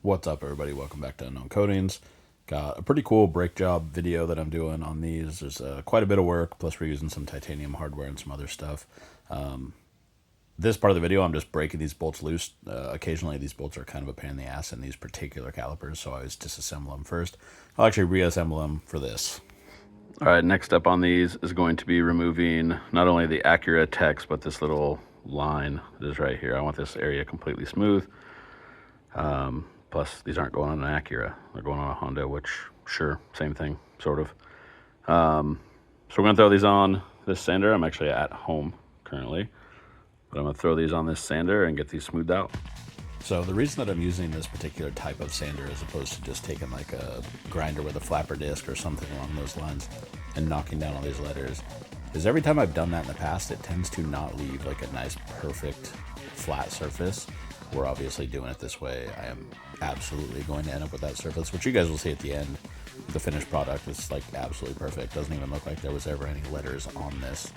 What's up, everybody? Welcome back to Unknown Coatings. Got a pretty cool brake job video that I'm doing on these. There's quite a bit of work, plus we're using some titanium hardware and some other stuff. This part of the video, I'm just breaking these bolts loose. Occasionally, these bolts are kind of a pain in the ass in these particular calipers, so I always disassemble them first. I'll actually reassemble them for this. All right, next up on these is going to be removing not only the Acura text, but this little line that is right here. I want this area completely smooth. Plus, these aren't going on an Acura. They're going on a Honda, which, sure, same thing, sort of. So we're going to throw these on this sander. I'm actually at home currently. But I'm going to throw these on this sander and get these smoothed out. So the reason that I'm using this particular type of sander as opposed to just taking like a grinder with a flapper disc or something along those lines and knocking down all these letters is every time I've done that in the past, it tends to not leave like a nice, perfect, flat surface. We're obviously doing it this way. I am absolutely going to end up with that surface, which you guys will see at the end. The finished product is like absolutely perfect. Doesn't even look like there was ever any letters on this.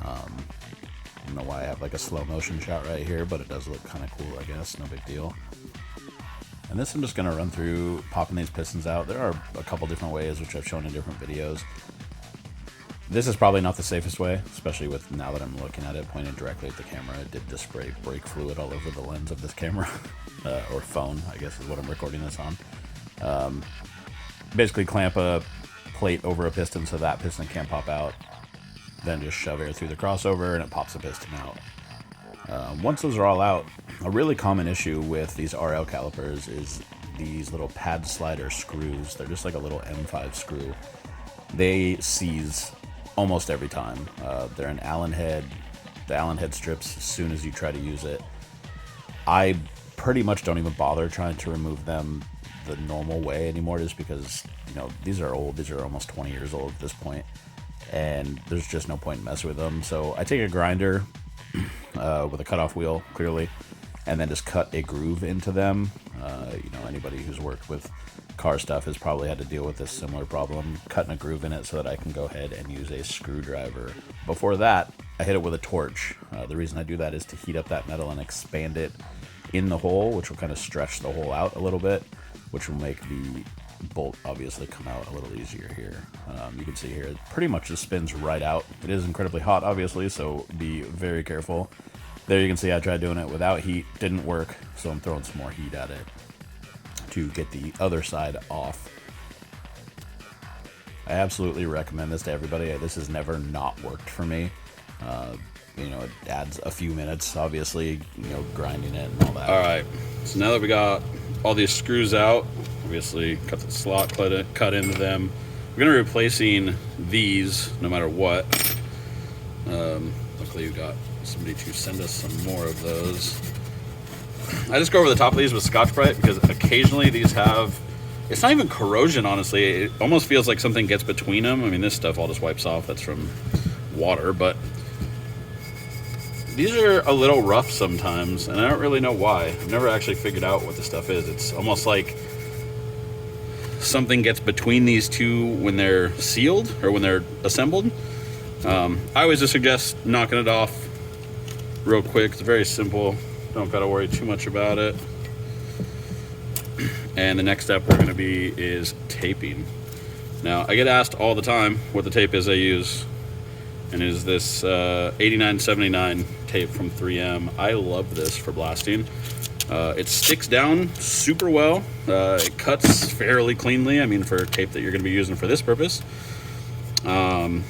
I don't know why I have like a slow motion shot right here, but it does look kind of cool, I guess. No big deal. And this I'm just going to run through popping these pistons out. There are a couple different ways, which I've shown in different videos. This is probably not the safest way, especially with now that I'm looking at it, pointing directly at the camera. It did just spray brake fluid all over the lens of this camera, or phone, I guess is what I'm recording this on. Basically clamp a plate over a piston so that piston can't pop out. Then just shove air through the crossover and it pops the piston out. Once those are all out, a really common issue with these RL calipers is these little pad slider screws. They're just like a little M5 screw. They seize almost every time. They're an Allen head. The Allen head strips as soon as you try to use it. I pretty much don't even bother trying to remove them the normal way anymore, just because, you know, these are old. These are almost 20 years old at this point, and there's just no point in messing with them. So I take a grinder with a cutoff wheel, clearly, and then just cut a groove into them. You know, anybody who's worked with car stuff has probably had to deal with this similar problem, cutting a groove in it so that I can go ahead and use a screwdriver. Before that, I hit it with a torch. The reason I do that is to heat up that metal and expand it in the hole, which will kind of stretch the hole out a little bit, which will make the bolt obviously come out a little easier here. You can see here, it pretty much just spins right out. It is incredibly hot, obviously, so be very careful. There you can see I tried doing it without heat, didn't work, so I'm throwing some more heat at it to get the other side off. I absolutely recommend this to everybody. This has never not worked for me. You know, it adds a few minutes, obviously, you know, grinding it and all that. All right, so now that we got all these screws out, obviously cut the slot, cut into them. We're gonna be replacing these no matter what. Luckily you got somebody to send us some more of those. I just go over the top of these with Scotch-Brite because occasionally these have, it's not even corrosion, honestly. It almost feels like something gets between them. I mean, this stuff all just wipes off. That's from water, but these are a little rough sometimes, and I don't really know why. I've never actually figured out what the stuff is. It's almost like something gets between these two when they're sealed or when they're assembled. I always just suggest knocking it off real quick. It's very simple. Don't gotta worry too much about it. And the next step we're gonna be is taping. Now, I get asked all the time what the tape is I use, and it is this 8979 tape from 3M. I love this for blasting. It sticks down super well. It cuts fairly cleanly, I mean, for tape that you're gonna be using for this purpose. And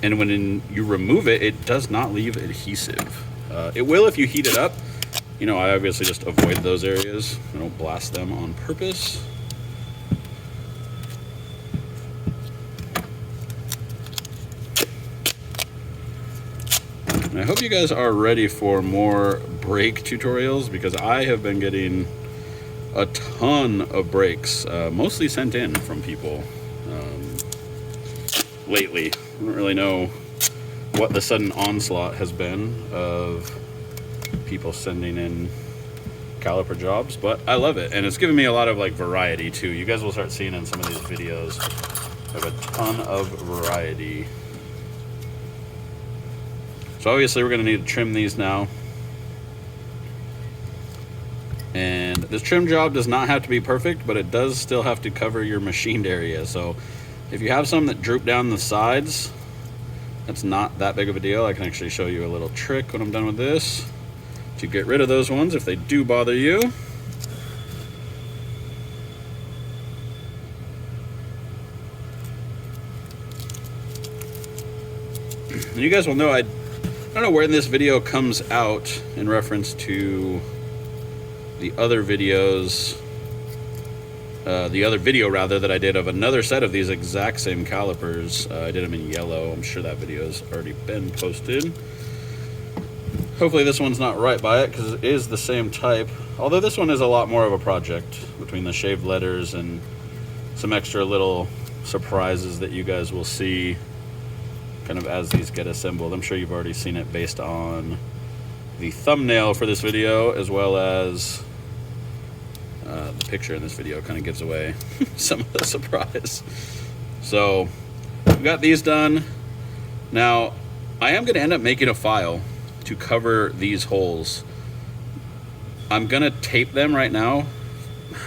when you remove it, it does not leave adhesive. It will if you heat it up. You know, I obviously just avoid those areas. I don't blast them on purpose. And I hope you guys are ready for more brake tutorials, because I have been getting a ton of brakes, mostly sent in from people lately. I don't really know what the sudden onslaught has been of people sending in caliper jobs, but I love it, and it's given me a lot of like variety too. You guys will start seeing in some of these videos I have a ton of variety. So obviously we're going to need to trim these now, and this trim job does not have to be perfect, but it does still have to cover your machined area. So if you have some that droop down the sides, that's not that big of a deal. I can actually show you a little trick when I'm done with this to get rid of those ones if they do bother you. And you guys will know, I don't know where this video comes out in reference to the other videos, the other video rather that I did of another set of these exact same calipers. I did them in yellow. I'm sure that video has already been posted. Hopefully this one's not right by it because it is the same type. Although this one is a lot more of a project between the shaved letters and some extra little surprises that you guys will see kind of as these get assembled. I'm sure you've already seen it based on the thumbnail for this video, as well as the picture in this video kind of gives away some of the surprise. So we've got these done. Now I am going to end up making a file to cover these holes. I'm going to tape them right now.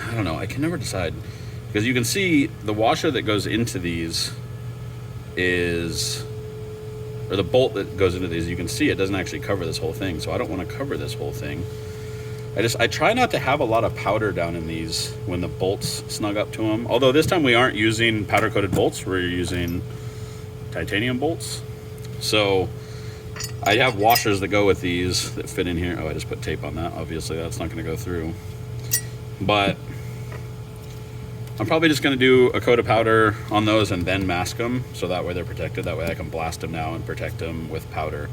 I don't know, I can never decide, because you can see the washer that goes into these is, or the bolt that goes into these, you can see it doesn't actually cover this whole thing, so I don't want to cover this whole thing. I try not to have a lot of powder down in these when the bolts snug up to them. Although this time we aren't using powder coated bolts, we're using titanium bolts. So I have washers that go with these that fit in here. Oh, I just put tape on that. Obviously that's not going to go through. But I'm probably just going to do a coat of powder on those and then mask them, so that way they're protected. That way I can blast them now and protect them with powder.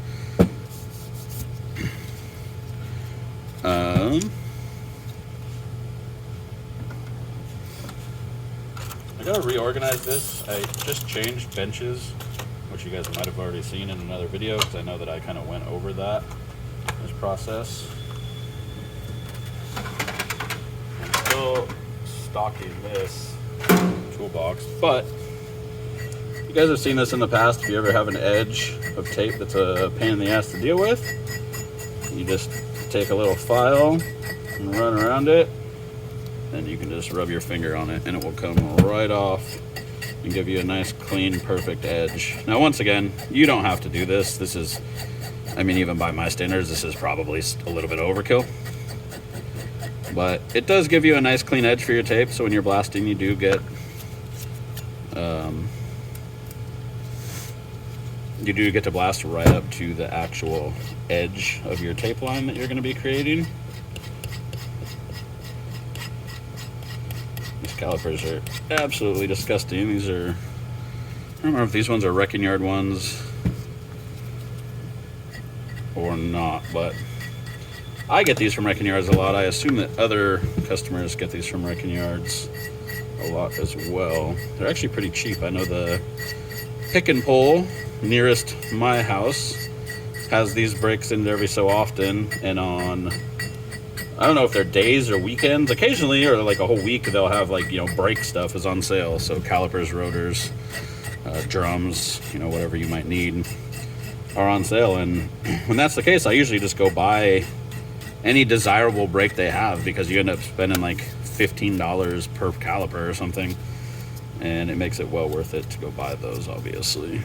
I gotta reorganize this. I just changed benches, which you guys might have already seen in another video, because I know that I kind of went over that, this process. I'm still stocking this toolbox, but you guys have seen this in the past. If you ever have an edge of tape that's a pain in the ass to deal with, you just take a little file and run around it, and you can just rub your finger on it and it will come right off and give you a nice clean perfect edge. Now once again, you don't have to do this. This is, I mean, even by my standards, this is probably a little bit overkill, but it does give you a nice clean edge for your tape, so when you're blasting you do get to blast right up to the actual edge of your tape line that you're going to be creating. These calipers are absolutely disgusting. These are, I don't remember if these ones are Wrecking Yard ones or not, but I get these from Wrecking Yards a lot. I assume that other customers get these from Wrecking Yards a lot as well. They're actually pretty cheap. I know the pick and pull nearest my house has these breaks in there every so often, and on, I don't know if they're days or weekends, occasionally, or like a whole week, they'll have, like, you know, brake stuff is on sale. So calipers, rotors, drums, you know, whatever you might need are on sale. And when that's the case, I usually just go buy any desirable brake they have, because you end up spending like $15 per caliper or something, and it makes it well worth it to go buy those, obviously.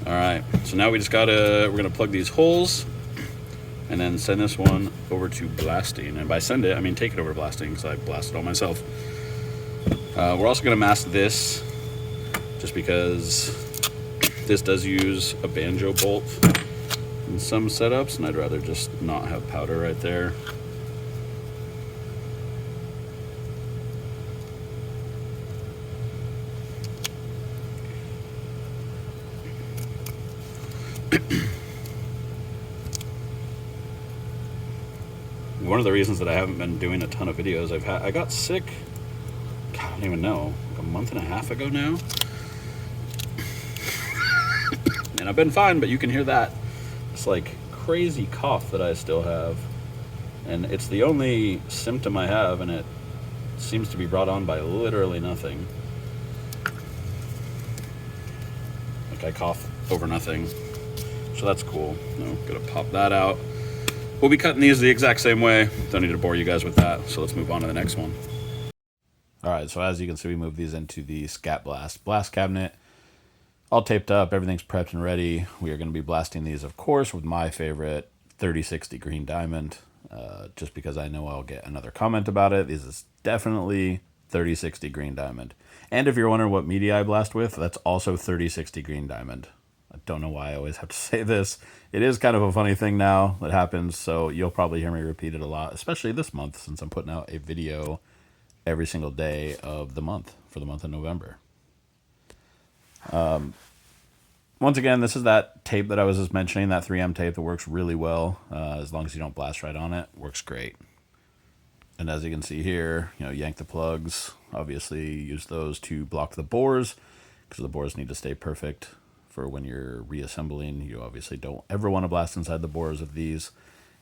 All right, so now we're gonna plug these holes and then send this one over to blasting. And by send it, I mean take it over to blasting, because I blasted all myself. We're also gonna mask this, just because this does use a banjo bolt in some setups, and I'd rather just not have powder right there. One of the reasons that I haven't been doing a ton of videos, I got sick, I don't even know, like a month and a half ago now. And I've been fine, but you can hear that. It's like crazy cough that I still have. And it's the only symptom I have, and it seems to be brought on by literally nothing. Like I cough over nothing. So that's cool. Gonna pop that out. We'll be cutting these the exact same way. Don't need to bore you guys with that. So let's move on to the next one. All right, so as you can see, we moved these into the Scat blast cabinet. All taped up, everything's prepped and ready. We are going to be blasting these, of course, with my favorite 3060 green diamond, just because I know I'll get another comment about it. This is definitely 3060 green diamond. And if you're wondering what media I blast with, that's also 3060 green diamond. I don't know why I always have to say this. It is kind of a funny thing now that happens, so you'll probably hear me repeat it a lot, especially this month, since I'm putting out a video every single day of the month for the month of November. Once again, this is that tape that I was just mentioning, that 3M tape that works really well. As long as you don't blast right on it, works great. And as you can see here, yank the plugs. Obviously, use those to block the bores, because the bores need to stay perfect for when you're reassembling. You obviously don't ever want to blast inside the bores of these.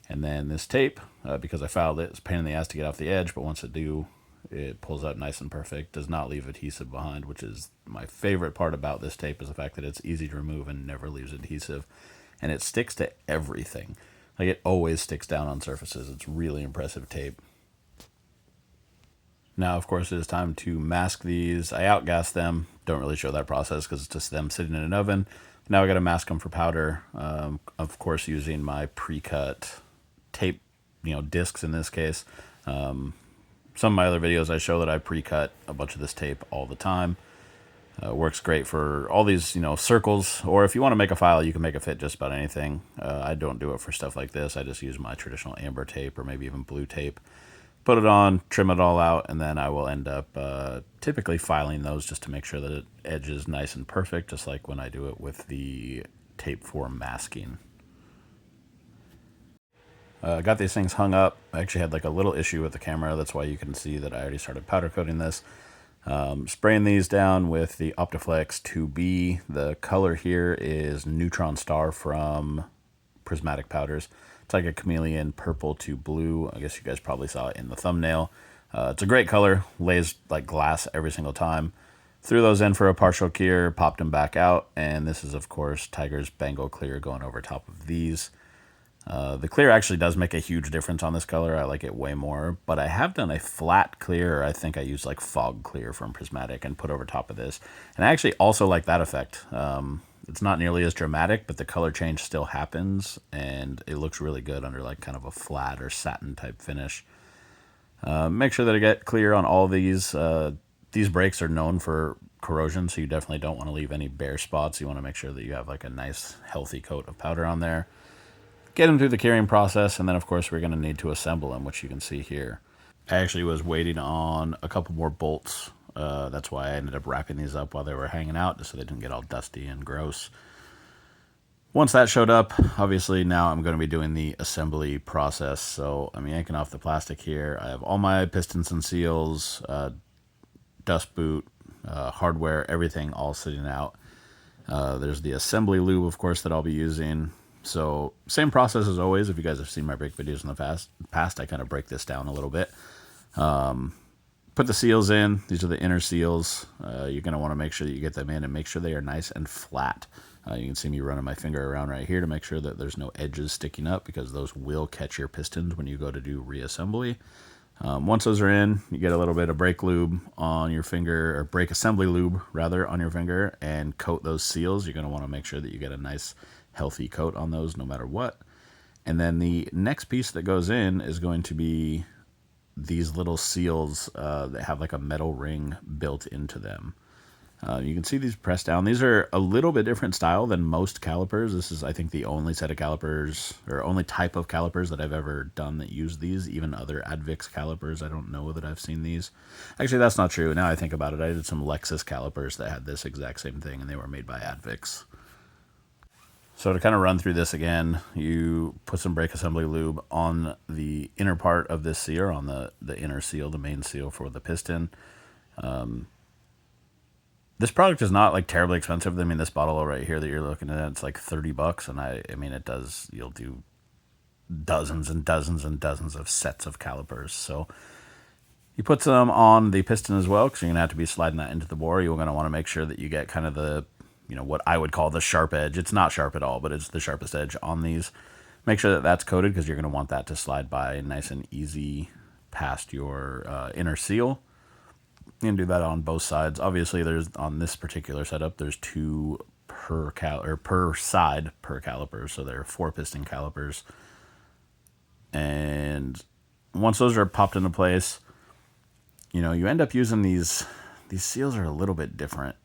And then this tape, because I fouled it, it's a pain in the ass to get off the edge, but once it do, it pulls out nice and perfect, does not leave adhesive behind, which is my favorite part about this tape, is the fact that it's easy to remove and never leaves adhesive. And it sticks to everything. Like, it always sticks down on surfaces. It's really impressive tape. Now, of course, it is time to mask these. I outgas them. Don't really show that process because it's just them sitting in an oven. Now I got to mask them for powder. Of course, using my pre-cut tape, discs in this case. Some of my other videos, I show that I pre-cut a bunch of this tape all the time. Works great for all these, circles, or if you want to make a file, you can make it fit just about anything. I don't do it for stuff like this. I just use my traditional amber tape or maybe even blue tape. Put it on, trim it all out, and then I will end up typically filing those just to make sure that it edges nice and perfect, just like when I do it with the tape for masking. Got these things hung up. I actually had like a little issue with the camera. That's why you can see that I already started powder coating this. Spraying these down with the Optiflex 2B. The color here is Neutron Star from Prismatic Powders. It's like a chameleon purple to blue. I guess you guys probably saw it in the thumbnail. It's a great color. Lays like glass every single time. Threw those in for a partial cure, popped them back out. And this is, of course, Tiger's Bengal Clear going over top of these. The clear actually does make a huge difference on this color. I like it way more, but I have done a flat clear. I think I used like fog clear from Prismatic and put over top of this. And I actually also like that effect. It's not nearly as dramatic, but the color change still happens and it looks really good under like kind of a flat or satin type finish. Make sure that I get clear on all these. These brakes are known for corrosion, so you definitely don't want to leave any bare spots. You want to make sure that you have like a nice healthy coat of powder on there. Get them through the curing process, and then of course we're going to need to assemble them, which you can see here. I actually was waiting on a couple more bolts. That's why I ended up wrapping these up while they were hanging out, just so they didn't get all dusty and gross. Once that showed up, obviously now I'm going to be doing the assembly process. So I'm yanking off the plastic here. I have all my pistons and seals, dust boot, hardware, everything all sitting out. There's the assembly lube, of course, that I'll be using. So same process as always. If you guys have seen my brake videos in the past, I kind of break this down a little bit. Put the seals in. These are the inner seals. You're going to want to make sure that you get them in and make sure they are nice and flat. You can see me running my finger around right here to make sure that there's no edges sticking up, because those will catch your pistons when you go to do reassembly. Once those are in, you get a little bit of brake lube on your finger, or brake assembly lube rather, on your finger, and coat those seals. You're going to want to make sure that you get a nice healthy coat on those no matter what. And then the next piece that goes in is going to be these little seals that have like a metal ring built into them. You can see these pressed down. These are a little bit different style than most calipers. This is, I think, the only set of calipers, or only type of calipers that I've ever done that use these. Even other Advix calipers, I don't know that I've seen these. Actually, that's not true. Now I think about it, I did some Lexus calipers that had this exact same thing, and they were made by Advix. So to kind of run through this again, you put some brake assembly lube on the inner part of this seal, on the inner seal, the main seal for the piston. This product is not like terribly expensive. I mean, this bottle right here that you're looking at, it's like $30, and I mean, it does, you'll do dozens and dozens and dozens of sets of calipers. So you put some on the piston as well, because you're going to have to be sliding that into the bore. You're going to want to make sure that you get kind of the what I would call the sharp edge. It's not sharp at all, but it's the sharpest edge on these. Make sure that that's coated because you're going to want that to slide by nice and easy past your inner seal. You can do that on both sides. Obviously, there's on this particular setup, there's 2 per side per caliper, so they're 4 piston calipers. And once those are popped into place, you end up using these seals are a little bit different.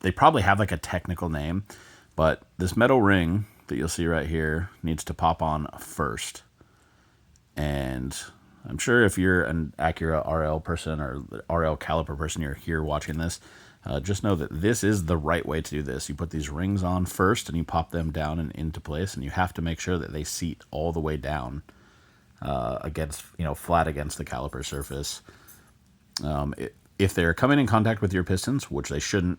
They probably have like a technical name, but this metal ring that you'll see right here needs to pop on first. And I'm sure if you're an Acura RL person or RL caliper person, you're here watching this, just know that this is the right way to do this. You put these rings on first and you pop them down and into place, and you have to make sure that they seat all the way down against, flat against the caliper surface. If they're coming in contact with your pistons, which they shouldn't,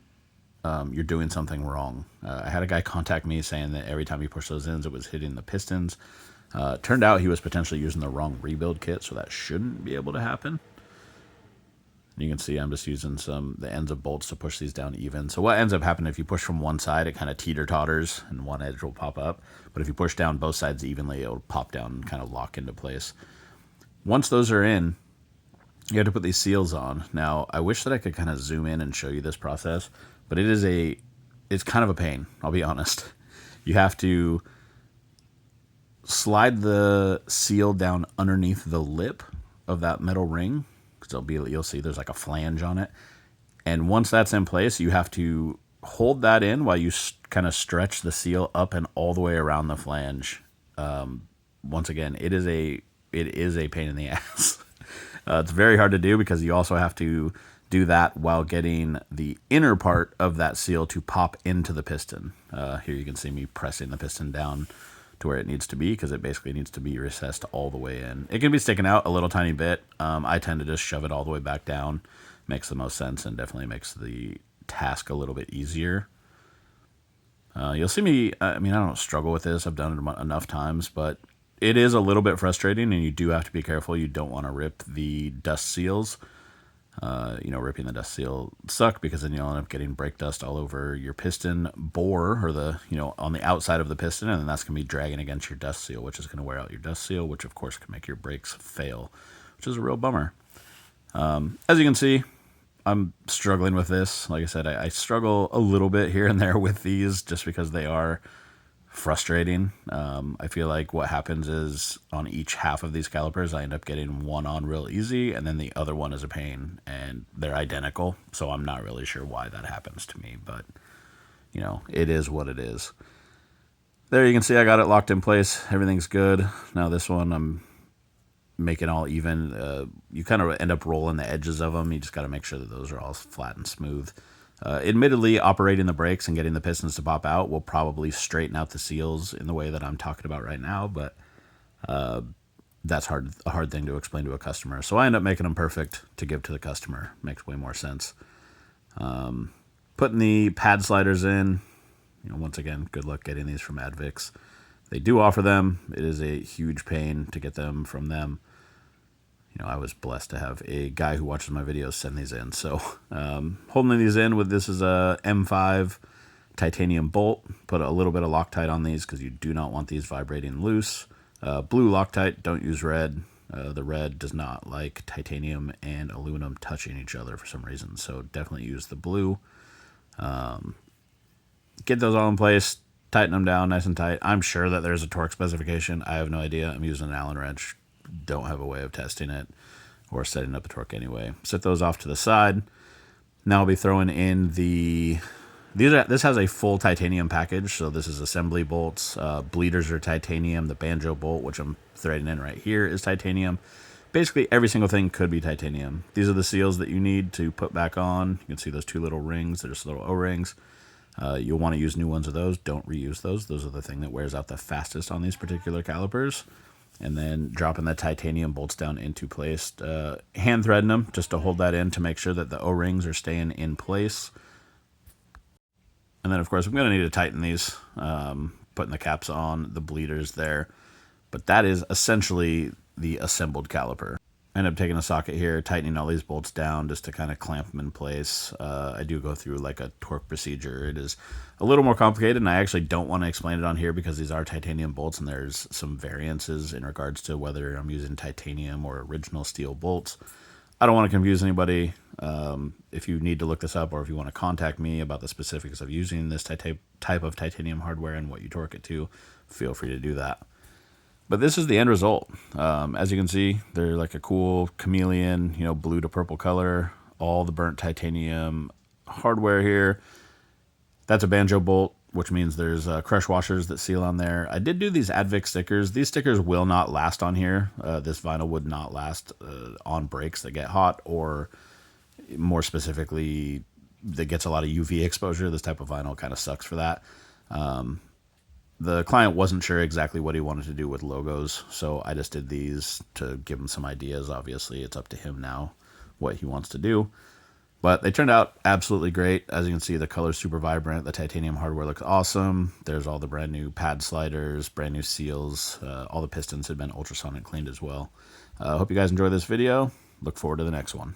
you're doing something wrong. I had a guy contact me saying that every time you push those in, it was hitting the pistons. Turned out he was potentially using the wrong rebuild kit, so that shouldn't be able to happen. You can see I'm just using the ends of bolts to push these down even. So what ends up happening, if you push from one side, it kind of teeter-totters and one edge will pop up. But if you push down both sides evenly, it'll pop down and kind of lock into place. Once those are in, you have to put these seals on. Now, I wish that I could kind of zoom in and show you this process, but it's kind of a pain, I'll be honest. You have to slide the seal down underneath the lip of that metal ring, because you'll see there's like a flange on it. And once that's in place, you have to hold that in while you kind of stretch the seal up and all the way around the flange. Once again, it is a pain in the ass. It's very hard to do because you also have to do that while getting the inner part of that seal to pop into the piston. Here you can see me pressing the piston down to where it needs to be, because it basically needs to be recessed all the way in. It can be sticking out a little tiny bit. I tend to just shove it all the way back down. Makes the most sense and definitely makes the task a little bit easier. You'll see me, I don't struggle with this. I've done it enough times, but it is a little bit frustrating, and you do have to be careful. You don't want to rip the dust seals. Ripping the dust seal suck, because then you'll end up getting brake dust all over your piston bore, or on the outside of the piston, and then that's going to be dragging against your dust seal, which is going to wear out your dust seal, which of course can make your brakes fail, which is a real bummer. As you can see, I'm struggling with this. Like I said, I struggle a little bit here and there with these just because they are frustrating. I feel like what happens is on each half of these calipers, I end up getting one on real easy, and then the other one is a pain, and they're identical. So I'm not really sure why that happens to me, but it is what it is. There you can see I got it locked in place. Everything's good. Now this one I'm making all even. You kind of end up rolling the edges of them. You just got to make sure that those are all flat and smooth. Admittedly, operating the brakes and getting the pistons to pop out will probably straighten out the seals in the way that I'm talking about right now, but that's a hard thing to explain to a customer. So I end up making them perfect to give to the customer. Makes way more sense. Putting the pad sliders in, once again, good luck getting these from Advix. They do offer them. It is a huge pain to get them from them. I was blessed to have a guy who watches my videos send these in. So holding these in with this is a M5 titanium bolt. Put a little bit of Loctite on these because you do not want these vibrating loose. Blue Loctite, don't use red. The red does not like titanium and aluminum touching each other for some reason. So definitely use the blue. Get those all in place. Tighten them down nice and tight. I'm sure that there's a torque specification. I have no idea. I'm using an Allen wrench. Don't have a way of testing it or setting up the torque anyway. Set those off to the side. Now I'll be throwing in this has a full titanium package. So this is assembly bolts. Bleeders are titanium. The banjo bolt, which I'm threading in right here, is titanium. Basically every single thing could be titanium. These are the seals that you need to put back on. You can see those 2 little rings. They're just little O-rings. You'll want to use new ones of those. Don't reuse those. Those are the thing that wears out the fastest on these particular calipers. And then dropping the titanium bolts down into place. Hand threading them just to hold that in to make sure that the O-rings are staying in place. And then, of course, I'm going to need to tighten these, putting the caps on the bleeders there. But that is essentially the assembled caliper. ended up taking a socket here, tightening all these bolts down just to kind of clamp them in place. I do go through like a torque procedure. It is a little more complicated, and I actually don't want to explain it on here because these are titanium bolts, and there's some variances in regards to whether I'm using titanium or original steel bolts. I don't want to confuse anybody. If you need to look this up, or if you want to contact me about the specifics of using this type of titanium hardware and what you torque it to, feel free to do that. But this is the end result. As you can see, they're like a cool chameleon, blue to purple color. All the burnt titanium hardware here. That's a banjo bolt, which means there's crush washers that seal on there. I did do these Advic stickers. These stickers will not last on here. This vinyl would not last on brakes that get hot, or more specifically, that gets a lot of UV exposure. This type of vinyl kind of sucks for that. The client wasn't sure exactly what he wanted to do with logos, so I just did these to give him some ideas. Obviously, it's up to him now what he wants to do. But they turned out absolutely great. As you can see, the color's super vibrant. The titanium hardware looks awesome. There's all the brand new pad sliders, brand new seals. All the pistons had been ultrasonic cleaned as well. I hope you guys enjoy this video. Look forward to the next one.